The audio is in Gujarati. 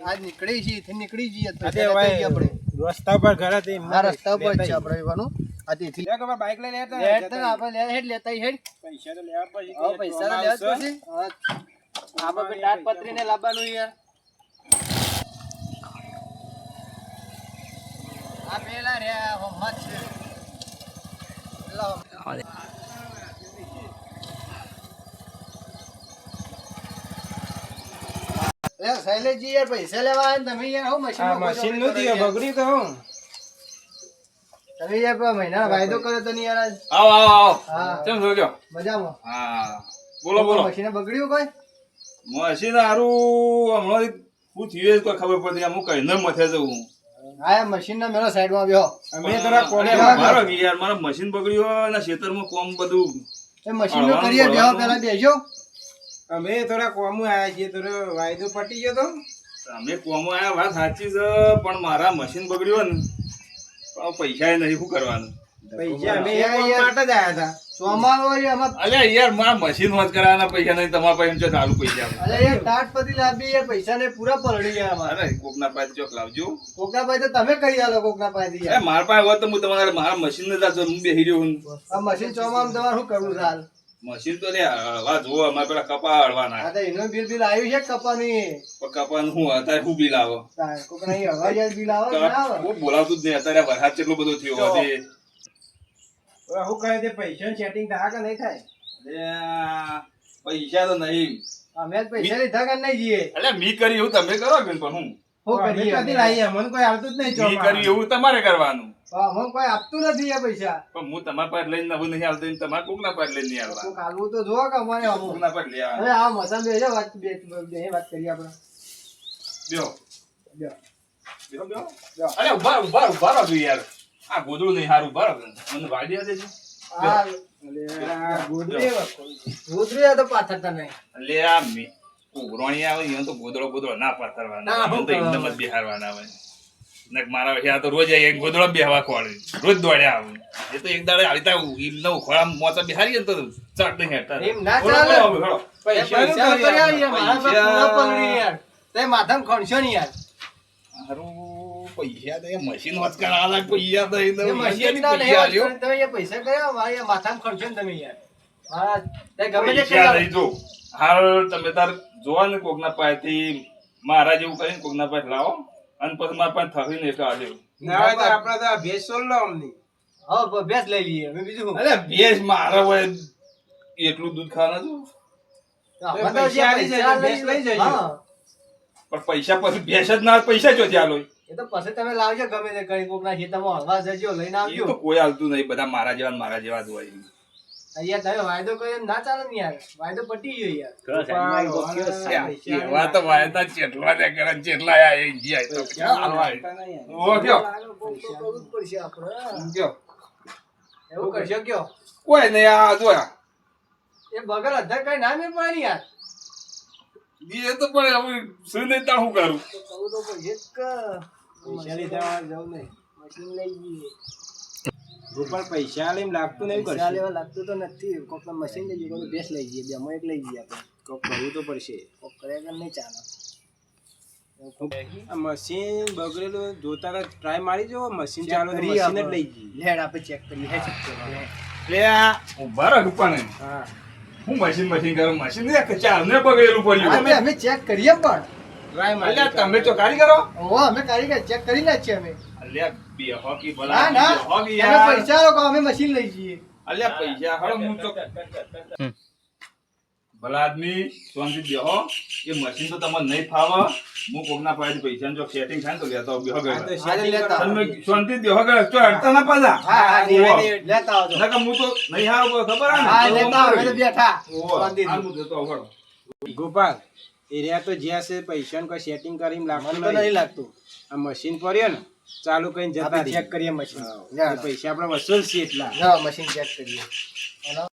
આજ નીકળી છી થી નીકળી જઈએ તો અરે ભાઈ આપણે રસ્તા પર ઘરે થી રસ્તા પર છે આપણે રહેવાનું આ થી લે કે બાઈક લઈને આપણે હેડ લેતા હેડ પૈસા તો લેવા પડશે પૈસા તો લેવા પડશે આપણે તાટપત્રી ને લાવવાનું યાર આ પેલા રે મત છે શૈલેષજી યાર પૈસા લેવા આવ્યા તમે યાર હું મશીન નું દિયો બગડ્યું કે હું તમે યાર મહિના વાયદો કર્યો તો નહીં યાર આવો આવો આવો હા કેમ છો ગયો મજામાં હા બોલો બોલો મશીન બગડ્યું કોઈ મશીન હારું હમણાં શું થયું કોઈ ખબર પડતી હું કઈ ન મથે જવું હા મશીન ના મેળો સાઈડ માં બેહો અમે તરા કોને મારો યાર મારા મશીન બગડ્યું અને ખેતરમાં કોમ બધું એ મશીન નો કરીએ બેહો પેલા બેસજો અમે થોડા કોમું આયા છીએ થોડો વાયદો પટી ગયો તો અમે કોમ આયા વાત સાચી છે પણ મારા મશીન બગડ્યું ને પૈસા નહીં શું કરવાનું પૈસા અમે એક કોમ માટે જ આયા હતા સોમારો એમાં અલ્યા યાર મારા મશીન વાત કરાવવાના પૈસા નહીં તમારા પાસે એમ છે ચાલુ પૈસા અરે યાર તાટપતિ લાવી યાર પૈસા ને પૂરા પલડી યાર અમારે અરે કોકના પાસે ચોક લાવજો કોકના પાસે તો તમે કરી આલો કોકના પાસે એ મારા પાસે હોત તો હું તમારા મારા મશીન ને હું બેસી રહ્યો હું આ મશીન ચોમામ તમારે શું કરવું છે હાલ મશીન તો લે હળવા જોવો અમારે પેલા કપા હળવાના હા તો એનું બિલ આવ્યું છે કપાની કપાનું શું અત્યારે શું બિલ આવે કોકના અહીં હવા જાય બિલ આવે ના આવે હું બોલાવતું જ નહીં અત્યારે વરસાદ કેટલો બધો થયો હું કહે તે પૈસા સેટિંગ થાય કે નહીં થાય પૈસા તો નહીં અમે જ પૈસા લીધા કે નહીં જઈએ એટલે મી કરી એવું તમે કરો કે પણ હું કરીએ કદી લાવીએ મને કોઈ આવતું જ નહીં મી કરી એવું તમારે કરવાનું અમને કોઈ આપતું નથી આ પૈસા પણ હું તમારા પાસે લઈને નવું નહીં આવતો તમારે કોકના પાસે લઈને નહીં આવવા કોક હાલવું તો જોવો કે અમારે અમુક કોકના પાસે લઈ હવે આ મસાલ બેજો વાત બે વાત કરીએ આપણે બેહો બેહો. બેહો બેહો અરે ઉભા ઉભા ઉભા રહો યાર આ ગોદડું નહીં સારું ઉભા રહો મને વાડી દે છે આ ગોદડી ગોદડી આ તો પાથરતા નહીં લે આ મી ઉઘરોણી આવે એને તો ગોદડો ગોદડો ના પાથરવાના ના, એને તો એકદમ જ બેહારવાના આવે નક મારા આ તો રોજ આવીને ગોદડો બેહવા ખોળે રોજ દોડ્યા આવું એ તો એક દાડે આવીતા એમને ખોળા મોચા બેહારીએ ને તો ચટ નહીં હેઠતા એમ ના બોલો, ચાલે. બોલો, બોલો. પૈસા તો કર્યા યાર મારા પર પૂરા પલળી યાર તે માથામ ખણશો નહીં યાર હારું પૈસા તો એ મશીન વાત કરાવવા પૈસા તો એ મશીન ના નહીં વાત કરીને તમે યાર પૈસા કર્યા મારા યાર માથામ ખણશો ને તમે યાર હા તે ગમે તે કરી પૈસા નહીં જો હાલ તમે તાર જોવા ને કોકના પાસેથી મારા જેવું કરીને કોકના પાસે લાવો અને પછી મારા પાસે થઈને એટલે આલ્યો ના હોય તો આપડે તો ભેસ સોલ લો અમને હા ભેંસ લઈ લઈએ અમે બીજું શું? અરે ભેંસ મારા હોય એટલું દૂધ ખાવાનું આપણે તો પૈસા જે આલી જાય, ભેંસ લઈ જજો. હા. પણ પૈસા પછી ભેંસ જ ના પૈસા ચોથી આલો એ તો પછી તમે લાવજો ગમે તે કરી કોકના ખેતરમાં હળવા જજો લઈને એ આવજો તો કોઈ હાલતું નહીં બધા મારા જેવા ને મારા જેવા જ હોય અહીંયા તમે વાયદો કર્યો ને ના ચાલે ને યાર વાયદો પટી ગયો યાર એવા તો વાયદા ચેટલા ને કરે ચેટલા આ એ ગયા તો ક્યાં હાલવાય? ઓ કયો કરવું જ પડશે આપણે કયો એવું કરશો કયો કોઈ નહીં આ જોયા એ બગલ અધર કઈ ના મેળ પડે ને યાર એ તો પણ હવે શું નહીં તાર શું કરું તો કહું તો પડશે જ કે પૈસા લીધા જવું નહીં મશીન લઈ જઈએ ઉપર પૈસા લઈને લાગતું નહીં પૈસા કરશે લેવા લાગતું તો નથી કોક મશીન લઈ જઈએ કોક ભેંસ લઈ જઈએ બેમાં એક લઈ જઈએ આપણે કોક કરવું તો પડશે કોક કરે કે નહીં ચાલે આ મશીન બગડેલું જોતા ટ્રાય મારી જો મશીન ચાલુ તો કરીએ મશીન જ લઈ જઈએ લેડ આપણે ચેક કરીએ હે ચેક કરીએ લે આ ઉભા રહો રૂપાને હા હું મશીન કરું મશીન ને ચાલને બગડેલું પડ્યું અમે ચેક કરીએ પણ ટ્રાય મારી અલ્યા તમે તો કારીગરો ઓ અમે કારીગર ચેક કરીને જ છીએ અમે અલ્યા બે હોકી ના ભલા ના હોકી તમે યાર પૈસા લોકો અમે મશીન લઈ જઈએ અલ્યા પૈસા હળો હું તો ભલા આદમી શાંતિ બેહો એ મશીન તો તમને નહીં ફાવે હું કોકના પાસે પૈસા જો સેટિંગ થાય ને તો લેતા આવું બેહો આ તો ગયો setting લેતા કરો. તમે શાંતિ બેહો ગયો તો અડતા ના પાછા હા હા ઓહો. લેતા આવજો નકર હું તો નહીં હાવ ખબર હા આ ને લેતા આવો અમે તો બેઠા ઓહો. શાંતિથી. હાલ હું જતો આવું, હળો. ગોપાલ એરિયા તો જ્યાં છે પૈસા કોઈ સેટિંગ કરીને લાગતું મને તો નહીં લાગતું આ મશીન પડ્યો ને ચાલુ કરીને જતા આપણે રહીએ. ચેક કરીએ મશીન એ પૈસા આપણે વસૂલ છે એટલા ના મશીન ચેક કરીએ